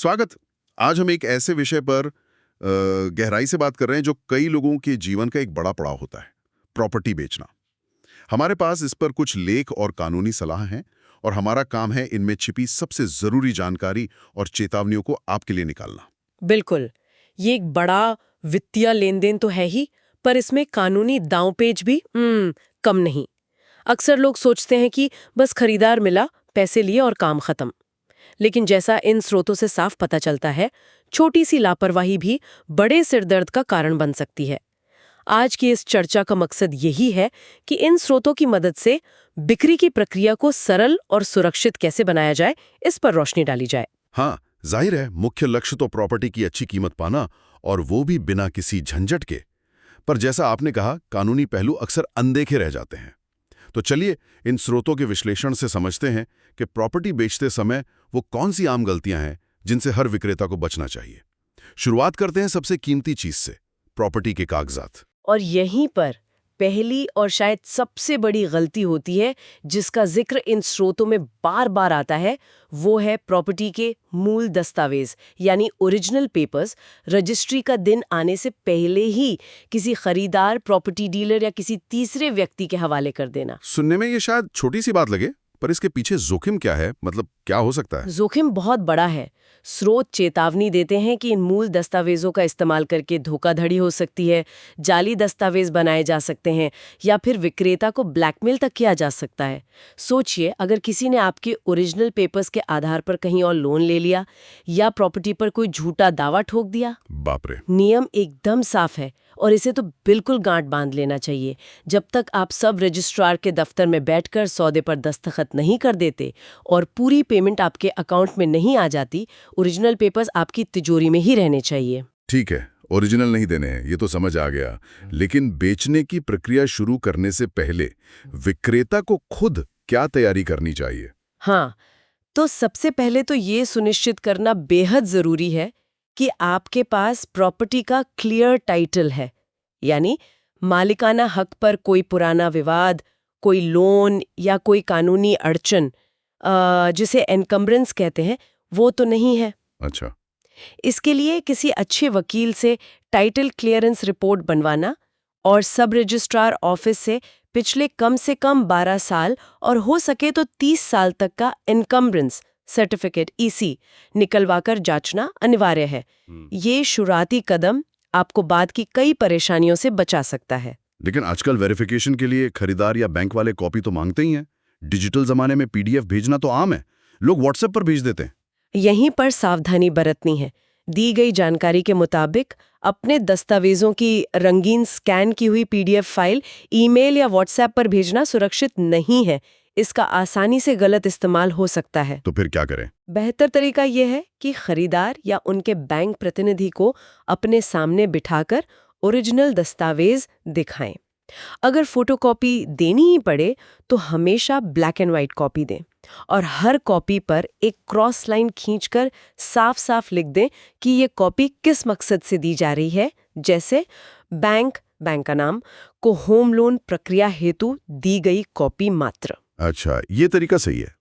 स्वागत। आज हम एक ऐसे विषय पर गहराई से बात कर रहे हैं जो कई लोगों के जीवन का एक बड़ा पड़ाव होता है, प्रॉपर्टी बेचना। हमारे पास इस पर कुछ लेख और कानूनी सलाह हैं और हमारा काम है इनमें छिपी सबसे जरूरी जानकारी और चेतावनियों को आपके लिए निकालना। बिल्कुल। ये एक बड़ा वित्तीय लेन देन तो है ही, पर इसमें कानूनी दांवपेच भी कम नहीं। अक्सर लोग सोचते हैं कि बस खरीदार मिला, पैसे लिए और काम खत्म। लेकिन जैसा इन स्रोतों से साफ पता चलता है, छोटी सी लापरवाही भी बड़े सिरदर्द का कारण बन सकती है। आज की इस चर्चा का मकसद यही है कि इन स्रोतों की मदद से बिक्री की प्रक्रिया को सरल और सुरक्षित कैसे बनाया जाए, इस पर रोशनी डाली जाए। हाँ, जाहिर है मुख्य लक्ष्य तो प्रॉपर्टी की अच्छी कीमत पाना, और वो भी बिना किसी झंझट के। पर जैसा आपने कहा, कानूनी पहलू अक्सर अनदेखे रह जाते हैं। तो चलिए इन स्रोतों के विश्लेषण से समझते हैं कि प्रॉपर्टी बेचते समय वो कौन सी आम गलतियां हैं जिनसे हर विक्रेता को बचना चाहिए। शुरुआत करते हैं सबसे कीमती चीज से, प्रॉपर्टी के कागजात। और यहीं पर पहली और शायद सबसे बड़ी गलती होती है, जिसका जिक्र इन स्रोतों में बार बार आता है, वो है प्रॉपर्टी के मूल दस्तावेज यानी ओरिजिनल पेपर्स रजिस्ट्री का दिन आने से पहले ही किसी खरीदार, प्रॉपर्टी डीलर या किसी तीसरे व्यक्ति के हवाले कर देना। सुनने में ये शायद छोटी सी बात लगे, पर इसके पीछे जोखिम क्या है, मतलब क्या हो सकता है? जोखिम बहुत बड़ा है। स्रोत चेतावनी देते हैं कि इन मूल दस्तावेजों का इस्तेमाल करके धोखाधड़ी हो सकती है, जाली दस्तावेज बनाए जा सकते हैं या फिर विक्रेता को ब्लैकमेल तक किया जा सकता है। सोचिए, अगर किसी ने आपके ओरिजिनल पेपर्स के आधार पर कहीं और लोन ले लिया या प्रॉपर्टी पर कोई झूठा दावा ठोक दिया। बाप रे। नियम एकदम साफ है और इसे तो बिल्कुल गांठ बांध लेना चाहिए। जब तक आप सब रजिस्ट्रार के दफ्तर में बैठकर सौदे पर दस्तखत नहीं कर देते और पूरी पेमेंट आपके अकाउंट में नहीं आ जाती, ओरिजिनल पेपर्स आपकी तिजोरी में ही रहने चाहिए। ठीक है, ओरिजिनल नहीं देने हैं, ये तो समझ आ गया। लेकिन बेचने की प्रक्रिया शुरू करने से पहले विक्रेता को खुद क्या तैयारी करनी चाहिए? हाँ, तो सबसे पहले तो ये सुनिश्चित करना बेहद जरूरी है कि आपके पास प्रॉपर्टी का क्लियर टाइटल है, यानी मालिकाना हक पर कोई पुराना विवाद, कोई लोन या कोई कानूनी अड़चन, जिसे एनकम्ब्रेंस कहते हैं, वो तो नहीं है। अच्छा। इसके लिए किसी अच्छे वकील से टाइटल क्लियरेंस रिपोर्ट बनवाना और सब रजिस्ट्रार ऑफिस से पिछले कम से कम 12 साल और हो सके तो 30 साल तक का एनकम्ब्रेंस सर्टिफिकेट ईसी निकलवाकर जांचना अनिवार्य है। ये शुरुआती कदम आपको बाद की कई परेशानियों से बचा सकता है। लेकिन आजकल वेरिफिकेशन के लिए खरीदार या बैंक वाले कॉपी तो मांगते ही हैं। डिजिटल जमाने में पीडीएफ भेजना तो आम है, लोग व्हाट्सएप पर भेज देते हैं। यहीं पर सावधानी बरतनी है। दी गई जानकारी के मुताबिक अपने दस्तावेजों की रंगीन स्कैन की हुई पीडीएफ फाइल ईमेल या व्हाट्सएप पर भेजना सुरक्षित नहीं है। इसका आसानी से गलत इस्तेमाल हो सकता है। तो फिर क्या करें? बेहतर तरीका यह है कि खरीदार या उनके बैंक प्रतिनिधि को अपने सामने बिठाकर ओरिजिनल दस्तावेज दिखाएं। अगर फोटोकॉपी देनी ही पड़े तो हमेशा ब्लैक एंड व्हाइट कॉपी दें और हर कॉपी पर एक क्रॉस लाइन खींचकर साफ साफ लिख दें कि ये कॉपी किस मकसद से दी जा रही है, जैसे बैंक का नाम को होम लोन प्रक्रिया हेतु दी गई कॉपी मात्र। अच्छा, ये तरीका सही है।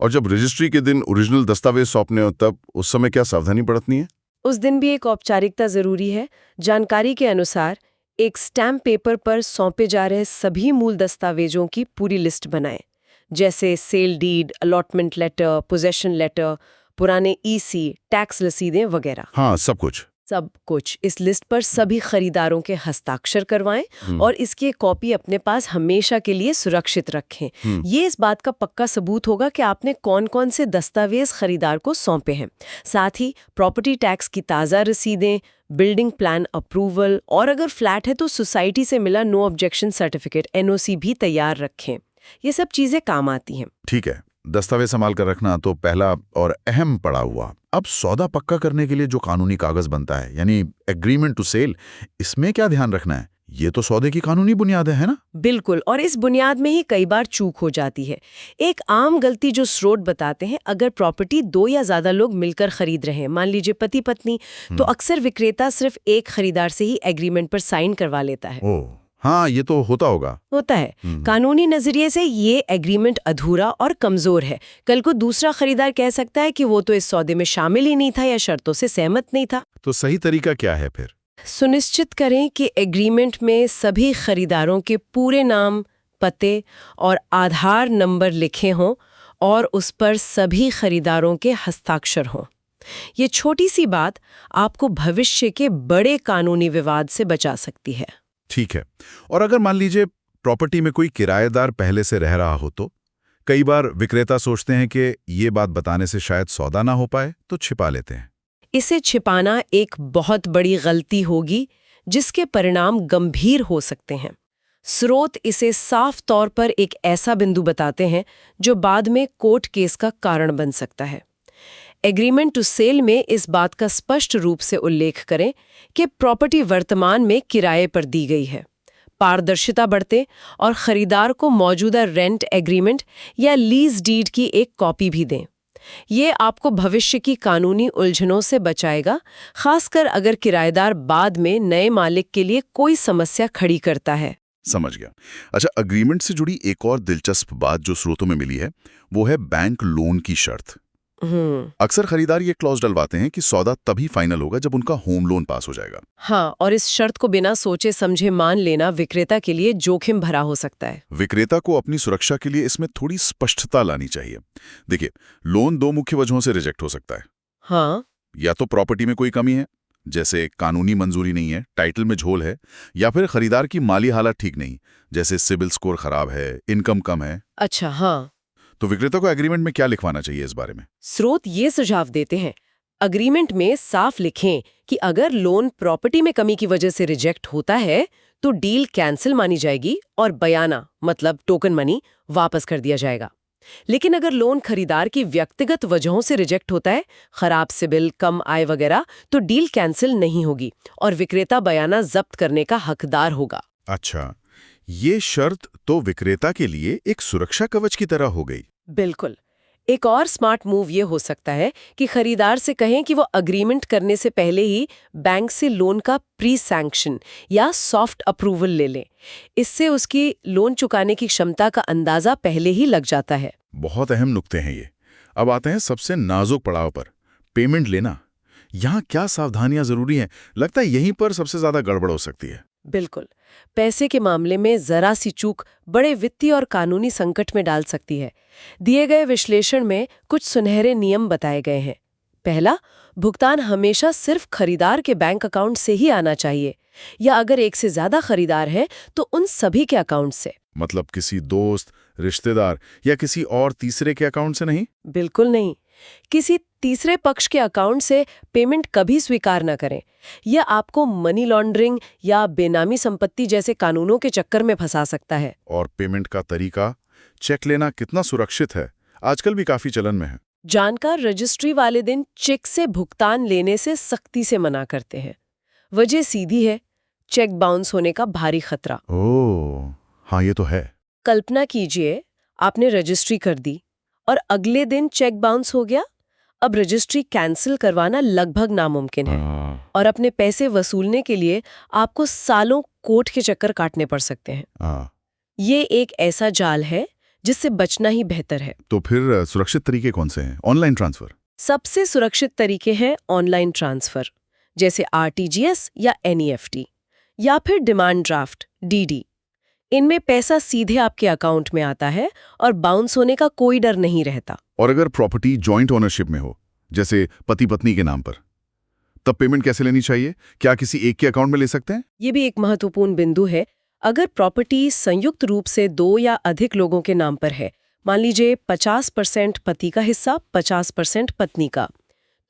और जब रजिस्ट्री के दिन ओरिजिनल दस्तावेज सौंपने हो तब उस समय क्या सावधानी बरतनी है? उस दिन भी एक औपचारिकता जरूरी है। जानकारी के अनुसार एक स्टैम्प पेपर पर सौंपे जा रहे सभी मूल दस्तावेजों की पूरी लिस्ट बनाएं, जैसे sale deed, allotment letter, possession letter, पुराने ईसी, टैक्स रसीदें वगैरह। हाँ, सब कुछ। इस लिस्ट पर सभी खरीदारों के हस्ताक्षर करवाएं और इसकी एक कॉपी अपने पास हमेशा के लिए सुरक्षित रखें। ये इस बात का पक्का सबूत होगा कि आपने कौन-कौन से दस्तावेज खरीदार को सौंपे हैं। साथ ही प्रॉपर्टी टैक्स की ताज़ा रसीदें, बिल्डिंग प्लान अप्रूवल और अगर फ्लैट है तो सोसाइटी से मिला नो ऑब्जेक्शन सर्टिफिकेट एनओसी भी तैयार रखें। ये सब चीजें काम आती हैं। ठीक है, दस्तावेज संभाल कर रखना तो पहला और अहम पड़ाव हुआ। अब सौदा पक्का करने के लिए जो कानूनी कागज बनता है, यानी एग्रीमेंट टू सेल, इसमें क्या ध्यान रखना है? ये तो सौदे की कानूनी बुनियाद है ना? बिल्कुल, और इस बुनियाद में ही कई बार चूक हो जाती है। एक आम गलती जो स्रोत बताते हैं, अगर प्रॉपर्टी 2 या ज्यादा लोग मिलकर खरीद रहे हैं, मान लीजिए पति पत्नी, तो अक्सर विक्रेता सिर्फ एक खरीदार से ही एग्रीमेंट पर साइन करवा लेता है। ओह हाँ, ये तो होता होगा। होता है। कानूनी नजरिए से ये एग्रीमेंट अधूरा और कमजोर है। कल को दूसरा खरीदार कह सकता है कि वो तो इस सौदे में शामिल ही नहीं था या शर्तों से सहमत नहीं था। तो सही तरीका क्या है फिर? सुनिश्चित करें कि एग्रीमेंट में सभी खरीदारों के पूरे नाम, पते और आधार नंबर लिखे हों और उस पर सभी खरीदारों के हस्ताक्षर हों। ये छोटी सी बात आपको भविष्य के बड़े कानूनी विवाद से बचा सकती है। ठीक है। और अगर मान लीजिए प्रॉपर्टी में कोई किराएदार पहले से रह रहा हो तो? कई बार विक्रेता सोचते हैं कि ये बात बताने से शायद सौदा ना हो पाए, तो छिपा लेते हैं। इसे छिपाना एक बहुत बड़ी गलती होगी, जिसके परिणाम गंभीर हो सकते हैं। स्रोत इसे साफ तौर पर एक ऐसा बिंदु बताते हैं जो बाद में कोर्ट केस का कारण बन सकता है। एग्रीमेंट टू सेल में इस बात का स्पष्ट रूप से उल्लेख करें कि प्रॉपर्टी वर्तमान में किराए पर दी गई है। पारदर्शिता बढ़ते और खरीदार को मौजूदा रेंट एग्रीमेंट या लीज डीड की एक कॉपी भी दें। ये आपको भविष्य की कानूनी उलझनों से बचाएगा, खासकर अगर किराएदार बाद में नए मालिक के लिए कोई समस्या खड़ी करता है। समझ गया। अच्छा, अग्रीमेंट से जुड़ी एक और दिलचस्प बात जो स्रोतों में मिली है, वो है बैंक लोन की शर्त। अक्सर खरीदार ये क्लॉज डलवाते हैं कि सौदा तभी फाइनल होगा जब उनका होम लोन पास हो जाएगा। हाँ, और इस शर्त को बिना सोचे समझे मान लेना विक्रेता के लिए जोखिम भरा हो सकता है। विक्रेता को अपनी सुरक्षा के लिए इसमें थोड़ी स्पष्टता लानी चाहिए। देखिए, लोन दो मुख्य वजहों से रिजेक्ट हो सकता है। हाँ, या तो प्रॉपर्टी में कोई कमी है, जैसे कानूनी मंजूरी नहीं है, टाइटल में झोल है, या फिर खरीदार की माली हालत ठीक नहीं, जैसे सिबिल स्कोर खराब है, इनकम कम है। अच्छा, हाँ। तो विक्रेता को एग्रीमेंट में क्या लिखवाना चाहिए इस बारे में? स्रोत ये सुझाव देते हैं, अग्रीमेंट में साफ लिखें कि अगर लोन प्रॉपर्टी में कमी की वजह से रिजेक्ट होता है तो डील कैंसिल मानी जाएगी और बयाना मतलब टोकन मनी वापस कर दिया जाएगा। लेकिन अगर लोन खरीदार की व्यक्तिगत वजहों से रिजेक्ट होता है, खराब सिबिल, कम आय वगैरह, तो डील कैंसिल नहीं होगी और विक्रेता बयाना जब्त करने का हकदार होगा। अच्छा, ये शर्त तो विक्रेता के लिए एक सुरक्षा कवच की तरह हो गई। बिल्कुल। एक और स्मार्ट मूव ये हो सकता है कि खरीदार से कहें कि वो अग्रीमेंट करने से पहले ही बैंक से लोन का प्री सैंक्शन या सॉफ्ट अप्रूवल ले लें। इससे उसकी लोन चुकाने की क्षमता का अंदाजा पहले ही लग जाता है। बहुत अहम नुक्ते हैं ये। अब आते हैं सबसे नाजुक पड़ाव पर, पेमेंट लेना। यहाँ क्या सावधानियां जरूरी हैं? लगता है यहीं पर सबसे ज्यादा गड़बड़ हो सकती है। बिल्कुल। पैसे के मामले में जरा सी चूक बड़े वित्तीय और कानूनी संकट में डाल सकती है। दिए गए विश्लेषण में कुछ सुनहरे नियम बताए गए हैं। पहला, भुगतान हमेशा सिर्फ खरीदार के बैंक अकाउंट से ही आना चाहिए, या अगर एक से ज्यादा खरीदार हैं तो उन सभी के अकाउंट से। मतलब किसी दोस्त, रिश्तेदार या किसी और तीसरे के अकाउंट से नहीं? बिल्कुल नहीं। किसी तीसरे पक्ष के अकाउंट से पेमेंट कभी स्वीकार न करें। यह आपको मनी लॉन्ड्रिंग या बेनामी संपत्ति जैसे कानूनों के चक्कर में फंसा सकता है। और पेमेंट का तरीका, चेक लेना कितना सुरक्षित है, आजकल भी काफी चलन में है। जानकार रजिस्ट्री वाले दिन चेक से भुगतान लेने से सख्ती से मना करते हैं। वजह सीधी है, चेक बाउंस होने का भारी खतरा। ओह, हाँ ये तो है। कल्पना कीजिए, आपने रजिस्ट्री कर दी और अगले दिन चेक बाउंस हो गया। अब रजिस्ट्री कैंसिल करवाना लगभग नामुमकिन है और अपने पैसे वसूलने के लिए आपको सालों कोर्ट के चक्कर काटने पड़ सकते हैं। ये एक ऐसा जाल है जिससे बचना ही बेहतर है। तो फिर सुरक्षित तरीके कौन से हैं? ऑनलाइन ट्रांसफर सबसे सुरक्षित तरीके हैं ऑनलाइन ट्रांसफर, जैसे आरटीजीएस या एनईएफटी, या फिर डिमांड ड्राफ्ट डीडी। इनमें पैसा सीधे आपके अकाउंट में आता है और बाउंस होने का कोई डर नहीं रहता। और अगर प्रॉपर्टी जॉइंट ओनरशिप में हो, जैसे पति पत्नी के नाम पर, तब पेमेंट कैसे लेनी चाहिए? क्या किसी एक के अकाउंट में ले सकते हैं? ये भी एक महत्वपूर्ण बिंदु है। अगर प्रॉपर्टी संयुक्त रूप से 2 या अधिक लोगों के नाम पर है, मान लीजिए 50% पति का हिस्सा, 50% पत्नी का,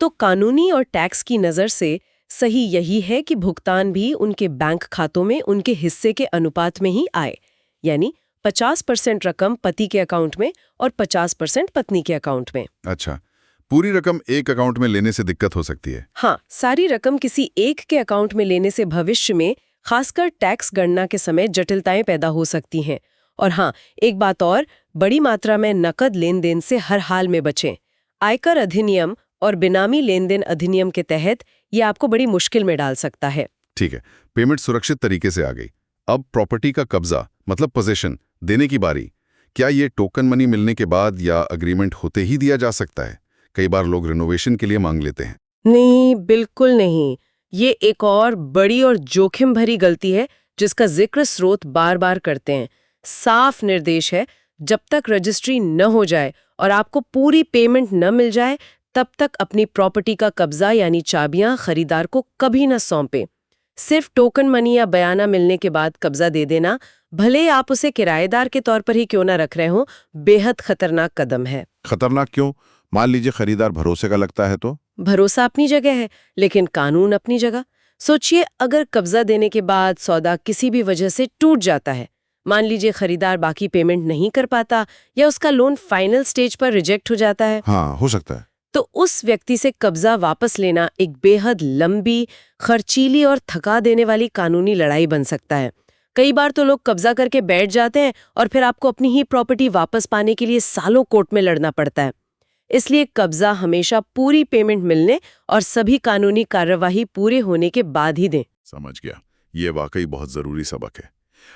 तो कानूनी और टैक्स की नज़र से सही यही है कि भुगतान भी उनके बैंक खातों में उनके हिस्से के अनुपात में ही आए, यानी 50% रकम पति के अकाउंट में और 50% पत्नी के अकाउंट में। अच्छा, पूरी रकम एक अकाउंट में लेने से दिक्कत हो सकती है। हाँ, सारी रकम किसी एक के अकाउंट में लेने से भविष्य में, खासकर टैक्स गणना के समय, जटिलताएं पैदा हो सकती हैं। और हाँ, एक बात और, बड़ी मात्रा में नकद लेन देन से हर हाल में बचें। आयकर अधिनियम और बेनामी लेन देन अधिनियम के तहत ये आपको बड़ी मुश्किल में डाल सकता है। ठीक है, पेमेंट सुरक्षित तरीके से आ गई। अब प्रॉपर्टी का कब्जा मतलब पोजीशन देने की बारी। क्या ये टोकन मनी मिलने के बाद या अग्रीमेंट होते ही दिया जा सकता है? कई बार लोग रिनोवेशन के लिए मांग लेते हैं। नहीं, बिल्कुल नहीं। ये एक और बड़ी और जोखिम भरी गलती है जिसका जिक्र स्रोत बार बार करते हैं। साफ निर्देश है, जब तक रजिस्ट्री न हो जाए और आपको पूरी पेमेंट न मिल जाए, तब तक अपनी प्रॉपर्टी का कब्जा यानी चाबियां खरीदार को कभी न सौंपें। सिर्फ टोकन मनी या बयाना मिलने के बाद कब्जा दे देना, भले ही आप उसे किराएदार के तौर पर ही क्यों न रख रहे हो, बेहद खतरनाक कदम है। खतरनाक क्यों? मान लीजिए खरीदार भरोसे का लगता है तो? भरोसा अपनी जगह है, लेकिन कानून अपनी जगह। सोचिए, अगर कब्जा देने के बाद सौदा किसी भी वजह से टूट जाता है, मान लीजिए खरीदार बाकी पेमेंट नहीं कर पाता या उसका लोन फाइनल स्टेज पर रिजेक्ट हो जाता है, हाँ, हो सकता है। तो उस व्यक्ति से कब्जा वापस लेना एक बेहद लंबी, खर्चीली और थका देने वाली कानूनी लड़ाई बन सकता है। कई बार तो लोग कब्जा करके बैठ जाते हैं और फिर आपको अपनी ही प्रॉपर्टी वापस पाने के लिए सालों कोर्ट में लड़ना पड़ता है। इसलिए कब्जा हमेशा पूरी पेमेंट मिलने और सभी कानूनी कार्यवाही पूरे होने के बाद ही दें। समझ गया। ये वाकई बहुत जरूरी सबक है।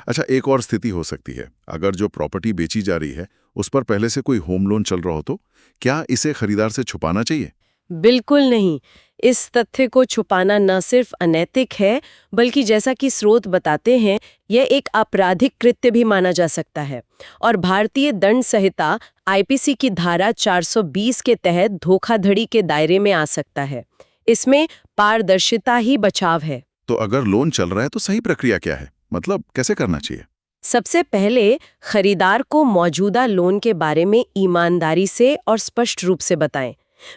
अच्छा, एक और स्थिति हो सकती है। अगर जो प्रॉपर्टी बेची जा रही है उस पर पहले से कोई होम लोन चल रहा हो तो क्या इसे खरीदार से छुपाना चाहिए? बिल्कुल नहीं। इस तथ्य को छुपाना न सिर्फ अनैतिक है, बल्कि जैसा कि स्रोत बताते हैं, यह एक आपराधिक कृत्य भी माना जा सकता है और भारतीय दंड संहिता आईपीसी की धारा 420 के तहत धोखाधड़ी के दायरे में आ सकता है। इसमें पारदर्शिता ही बचाव है। तो अगर लोन चल रहा है तो सही प्रक्रिया क्या है? मतलब कैसे करना चाहिए? सबसे पहले खरीदार को मौजूदा लोन के बारे में ईमानदारी से और स्पष्ट रूप से बताएं।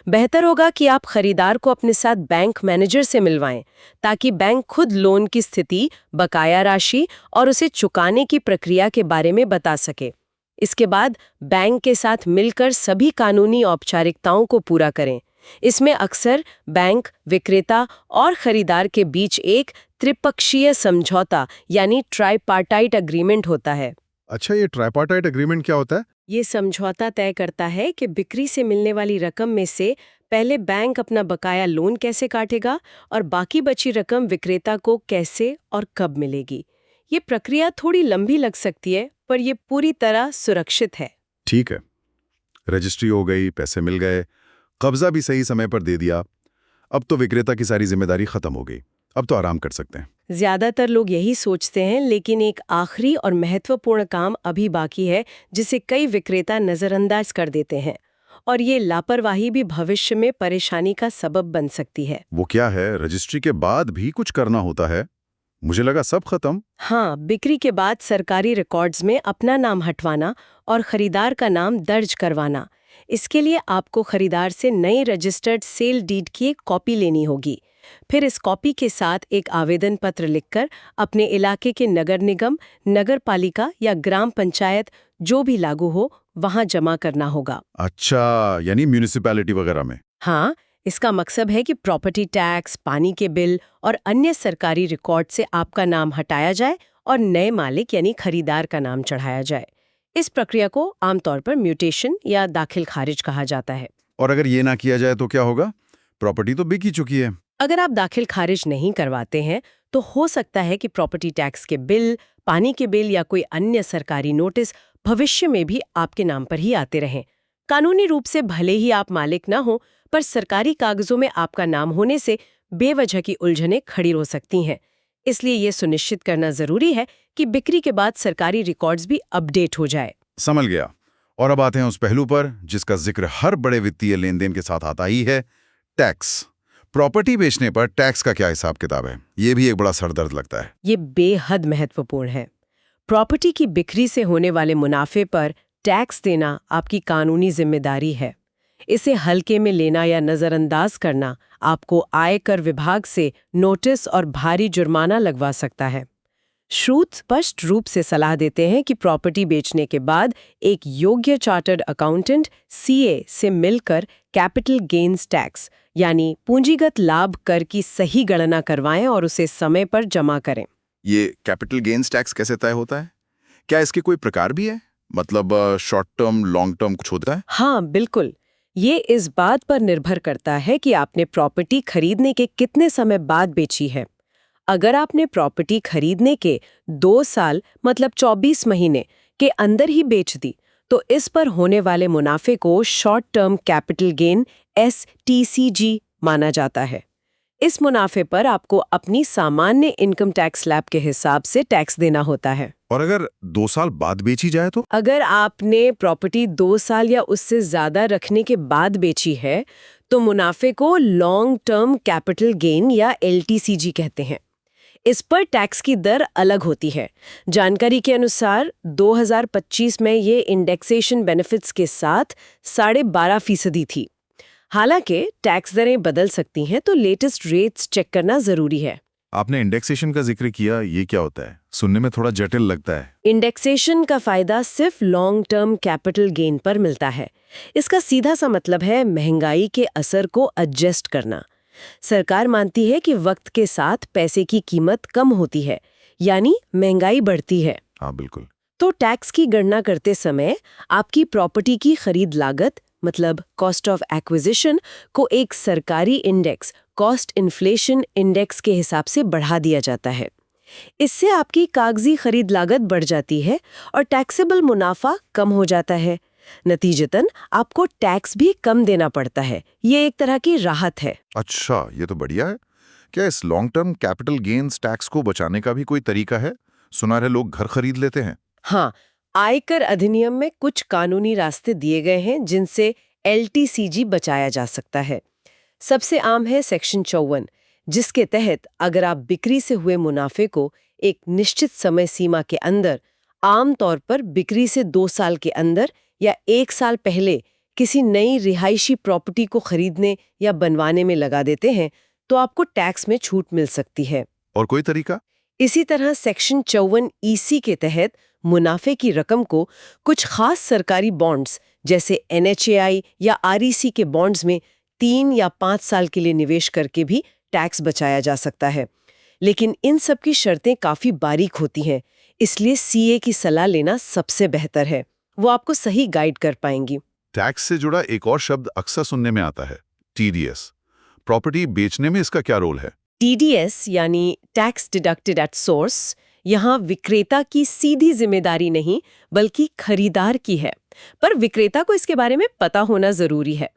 बेहतर होगा कि आप खरीदार को अपने साथ बैंक मैनेजर से मिलवाएं, ताकि बैंक खुद लोन की स्थिति, बकाया राशि और उसे चुकाने की प्रक्रिया के बारे में बता सके। इसके बाद बैंक के साथ मिलकर सभी कानूनी औपचारिकताओं को पूरा करें। इसमें अक्सर बैंक, विक्रेता और खरीदार के बीच एक त्रिपक्षीय समझौता यानी ट्राइपार्टाइट एग्रीमेंट होता है। अच्छा, ये ट्राइपार्टाइट एग्रीमेंट क्या होता है? ये समझौता तय करता है कि बिक्री से मिलने वाली रकम में से पहले बैंक अपना बकाया लोन कैसे काटेगा और बाकी बची रकम विक्रेता को कैसे और कब मिलेगी। ये प्रक्रिया थोड़ी लंबी लग सकती है, पर ये पूरी तरह सुरक्षित है। ठीक है, रजिस्ट्री हो गई, पैसे मिल गए, कब्जा भी सही समय पर दे दिया। अब तो विक्रेता की सारी जिम्मेदारी खत्म हो गई, अब तो आराम कर सकते हैं। ज्यादातर लोग यही सोचते हैं, लेकिन एक आखिरी और महत्वपूर्ण काम अभी बाकी है जिसे कई विक्रेता नजरअंदाज कर देते हैं, और ये लापरवाही भी भविष्य में परेशानी का सबब बन सकती है। वो क्या है? रजिस्ट्री के बाद भी कुछ करना होता है? मुझे लगा सब खत्म। हाँ, बिक्री के बाद सरकारी रिकॉर्ड्स में अपना नाम हटवाना और खरीदार का नाम दर्ज करवाना। इसके लिए आपको खरीदार से नई रजिस्टर्ड सेल डीड की एक कॉपी लेनी होगी। फिर इस कॉपी के साथ एक आवेदन पत्र लिखकर अपने इलाके के नगर निगम, नगर पालिका या ग्राम पंचायत जो भी लागू हो वहां जमा करना होगा। अच्छा, यानी म्यूनिसिपैलिटी वगैरह में? हाँ, इसका मकसद है कि प्रॉपर्टी टैक्स, पानी के बिल और अन्य सरकारी रिकॉर्ड से आपका नाम हटाया जाए और नए मालिक यानी खरीदार का नाम चढ़ाया जाए। इस प्रक्रिया को आमतौर पर म्यूटेशन या दाखिल खारिज कहा जाता है। और अगर ये ना किया जाए तो क्या होगा? प्रॉपर्टी तो बिक ही चुकी है। अगर आप दाखिल खारिज नहीं करवाते हैं, तो हो सकता है कि प्रॉपर्टी टैक्स के बिल, पानी के बिल या कोई अन्य सरकारी नोटिस भविष्य में भी आपके नाम पर ही आते रहें। कानूनी रूप से भले ही आप मालिक ना हो, पर सरकारी कागजों में आपका नाम होने से बेवजह की उलझनें खड़ी हो सकती हैं। इसलिए ये सुनिश्चित करना जरूरी है कि बिक्री के बाद सरकारी रिकॉर्ड्स भी अपडेट हो जाए। समझ गया। और अब आते हैं उस पहलू पर जिसका जिक्र हर बड़े वित्तीय लेन देन के साथ आता ही है, टैक्स। प्रॉपर्टी बेचने पर टैक्स का क्या हिसाब किताब है? ये भी एक बड़ा सरदर्द लगता है। ये बेहद महत्वपूर्ण है। प्रॉपर्टी की बिक्री से होने वाले मुनाफे पर टैक्स देना आपकी कानूनी जिम्मेदारी है। इसे हल्के में लेना या नजरअंदाज करना आपको आयकर विभाग से नोटिस और भारी जुर्माना लगवा सकता है। श्रुत स्पष्ट रूप से सलाह देते हैं कि प्रॉपर्टी बेचने के बाद एक योग्य चार्टर्ड अकाउंटेंट सीए से मिलकर कैपिटल गेन्स टैक्स यानी पूंजीगत लाभ कर की सही गणना करवाएं और उसे समय पर जमा करें। ये कैपिटल गेन्स टैक्स कैसे तय होता है? क्या इसके कोई प्रकार भी है? मतलब शॉर्ट टर्म, लॉन्ग टर्म कुछ होता है? हाँ, बिल्कुल। ये इस बात पर निर्भर करता है कि आपने प्रॉपर्टी खरीदने के कितने समय बाद बेची है। अगर आपने प्रॉपर्टी खरीदने के 2 साल मतलब 24 महीने के अंदर ही बेच दी, तो इस पर होने वाले मुनाफे को short term capital gain STCG माना जाता है। इस मुनाफे पर आपको अपनी सामान्य इनकम टैक्स स्लैब के हिसाब से टैक्स देना होता है। और अगर 2 साल बाद बेची जाए तो? अगर आपने प्रॉपर्टी 2 साल या उससे ज्यादा रखने के बाद बेची है, तो मुनाफे को लॉन्ग टर्म कैपिटल गेन या LTCG कहते हैं। इस पर टैक्स की दर अलग होती है। जानकारी के अनुसार 2025 में ये इंडेक्सेशन बेनिफिट्स के साथ 12.5% थी। हालांकि टैक्स दरें बदल सकती हैं, तो लेटेस्ट रेट्स चेक करना जरूरी है। आपने इंडेक्सेशन का जिक्र किया, ये क्या होता है? सुनने में थोड़ा जटिल लगता है। इंडेक्सेशन का फायदा सिर्फ लॉन्ग टर्म कैपिटल गेन पर मिलता है। इसका सीधा सा मतलब है महंगाई के असर को एडजस्ट करना। सरकार मानती है कि वक्त के साथ पैसे की कीमत कम होती है, यानी महंगाई बढ़ती है। हाँ बिल्कुल। तो टैक्स की गणना करते समय आपकी प्रॉपर्टी की खरीद लागत मतलब कॉस्ट ऑफ एक्विजिशन को एक सरकारी इंडेक्स कॉस्ट इन्फ्लेशन इंडेक्स के हिसाब से बढ़ा दिया जाता है। इससे आपकी कागजी खरीद लागत बढ़ जाती है और टैक्सेबल मुनाफा कम हो जाता है। नतीजतन आपको टैक्स भी कम देना पड़ता है। ये एक तरह की राहत है। अच्छा, ये तो बढ़िया है। क्या इस long term capital gains tax को बचाने का भी कोई तरीका है? सुना है लोग घर खरीद लेते हैं। हाँ, आयकर अधिनियम में कुछ कानूनी रास्ते दिए गए हैं जिनसे LTCG बचाया जा सकता है। सबसे आम है सेक्शन 54, जिसके तहत अगर आप बिक्री से हुए मुनाफे को एक निश्चित समय सीमा के अंदर, आमतौर पर बिक्री से 2 साल के अंदर या 1 साल पहले किसी नई रिहायशी प्रॉपर्टी को खरीदने या बनवाने में लगा देते हैं, तो आपको टैक्स में छूट मिल सकती है। और कोई तरीका? इसी तरह सेक्शन 54 EC के तहत मुनाफे की रकम को कुछ खास सरकारी बॉन्ड्स जैसे NHAI या REC के बॉन्ड्स में 3 या 5 साल के लिए निवेश करके भी टैक्स बचाया जा सकता है। लेकिन इन सब की शर्तें काफी बारीक होती हैं, इसलिए CA की सलाह लेना सबसे बेहतर है। वो आपको सही गाइड कर पाएंगी। टैक्स से जुड़ा एक और शब्द अक्सर सुनने में आता है, TDS। प्रॉपर्टी बेचने में इसका क्या रोल है? TDS यानी टैक्स डिडक्टेड एट सोर्स, यहाँ विक्रेता की सीधी जिम्मेदारी नहीं बल्कि खरीदार की है, पर विक्रेता को इसके बारे में पता होना जरूरी है।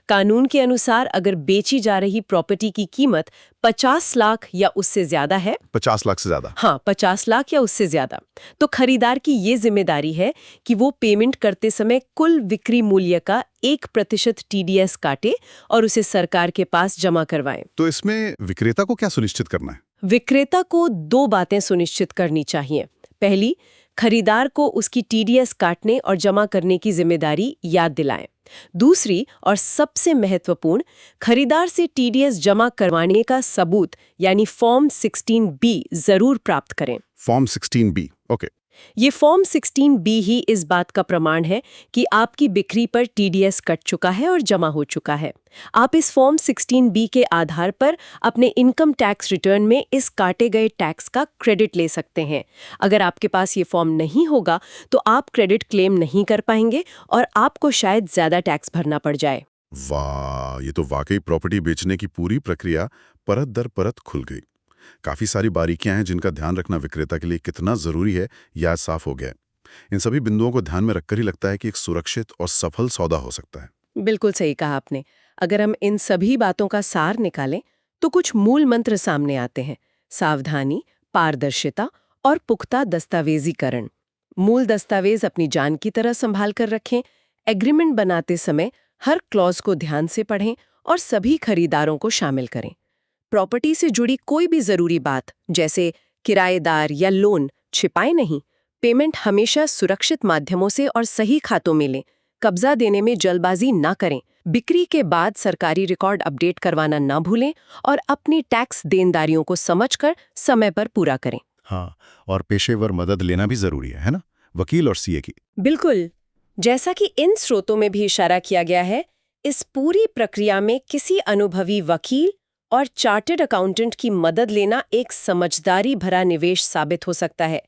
कानून के अनुसार अगर बेची जा रही प्रॉपर्टी की कीमत 50 लाख या उससे ज्यादा है, 50 लाख से ज्यादा? हाँ, 50 लाख या उससे ज्यादा, तो खरीदार की ये जिम्मेदारी है कि वो पेमेंट करते समय कुल बिक्री मूल्य का 1% TDS काटे और उसे सरकार के पास जमा करवाएं। तो इसमें विक्रेता को क्या सुनिश्चित करना है? विक्रेता को 2 बातें सुनिश्चित करनी चाहिए। पहली, खरीदार को उसकी TDS काटने और जमा करने की जिम्मेदारी याद दिलाएं। दूसरी और सबसे महत्वपूर्ण, खरीदार से TDS जमा करवाने का सबूत यानी फॉर्म 16B जरूर प्राप्त करें। Form 16B, okay. ये फॉर्म 16B ही इस बात का प्रमाण है कि आपकी बिक्री पर TDS कट चुका है और जमा हो चुका है। आप इस फॉर्म 16B के आधार पर अपने इनकम टैक्स रिटर्न में इस काटे गए टैक्स का क्रेडिट ले सकते हैं। अगर आपके पास ये फॉर्म नहीं होगा, तो आप क्रेडिट क्लेम नहीं कर पाएंगे और आपको शायद ज्यादा टैक्स भरना पड़ जाए। वाह, ये तो वाकई प्रॉपर्टी बेचने की पूरी प्रक्रिया परत दर परत खुल गई। काफी सारी बारीकियां हैं जिनका ध्यान रखना विक्रेता के लिए कितना जरूरी है, यह साफ हो गया। इन सभी बिंदुओं को ध्यान में रखकर ही लगता है कि एक सुरक्षित और सफल सौदा हो सकता है। बिल्कुल सही कहा आपने। अगर हम इन सभी बातों का सार निकालें, तो कुछ मूल मंत्र सामने आते हैं: सावधानी, पारदर्शिता और पुख्ता दस्तावेजीकरण। मूल दस्तावेज अपनी जान की तरह संभाल कर रखें। एग्रीमेंट बनाते समय हर क्लॉज को ध्यान से पढ़ें और सभी खरीदारों को शामिल करें। प्रॉपर्टी से जुड़ी कोई भी जरूरी बात जैसे किराएदार या लोन छिपाए नहीं। पेमेंट हमेशा सुरक्षित माध्यमों से और सही खातों में लें। कब्जा देने में जल्दबाजी ना करें। बिक्री के बाद सरकारी रिकॉर्ड अपडेट करवाना ना भूलें और अपनी टैक्स देनदारियों को समझकर समय पर पूरा करें। हाँ, और पेशेवर मदद लेना भी जरूरी है ना? वकील और CA की। बिल्कुल। जैसा कि इन स्रोतों में भी इशारा किया गया है, इस पूरी प्रक्रिया में किसी अनुभवी वकील और चार्टर्ड अकाउंटेंट की मदद लेना एक समझदारी भरा निवेश साबित हो सकता है।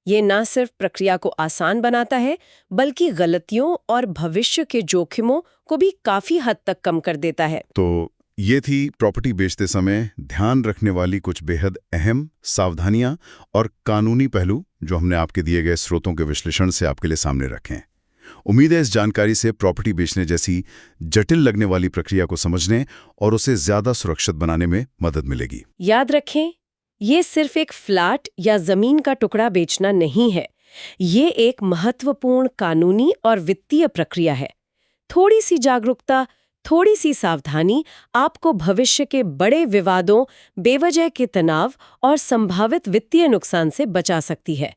ये न सिर्फ प्रक्रिया को आसान बनाता है, बल्कि गलतियों और भविष्य के जोखिमों को भी काफी हद तक कम कर देता है। तो ये थी प्रॉपर्टी बेचते समय ध्यान रखने वाली कुछ बेहद अहम सावधानियां और कानूनी पहलू जो हमने आपके दिए गए स्रोतों के विश्लेषण से आपके लिए सामने रखे हैं। उम्मीद है इस जानकारी से प्रॉपर्टी बेचने जैसी जटिल लगने वाली प्रक्रिया को समझने और उसे ज्यादा सुरक्षित बनाने में मदद मिलेगी। याद रखें, ये सिर्फ एक फ्लैट या जमीन का टुकड़ा बेचना नहीं है। ये एक महत्वपूर्ण कानूनी और वित्तीय प्रक्रिया है। थोड़ी सी जागरूकता, थोड़ी सी सावधानी आपको भविष्य के बड़े विवादों, बेवजह के तनाव और संभावित वित्तीय नुकसान से बचा सकती है।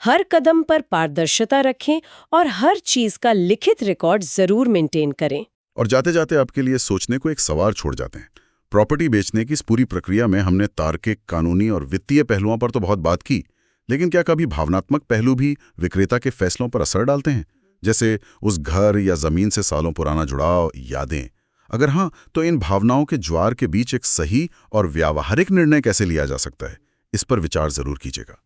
हर कदम पर पारदर्शिता रखें और हर चीज का लिखित रिकॉर्ड जरूर मेंटेन करें। और जाते जाते आपके लिए सोचने को एक सवाल छोड़ जाते हैं। प्रॉपर्टी बेचने की इस पूरी प्रक्रिया में हमने तार्किक, कानूनी और वित्तीय पहलुओं पर तो बहुत बात की, लेकिन क्या कभी भावनात्मक पहलू भी विक्रेता के फैसलों पर असर डालते हैं? जैसे उस घर या जमीन से सालों पुराना जुड़ाव, यादें। अगर हाँ, तो इन भावनाओं के ज्वार के बीच एक सही और व्यावहारिक निर्णय कैसे लिया जा सकता है, इस पर विचार जरूर कीजिएगा।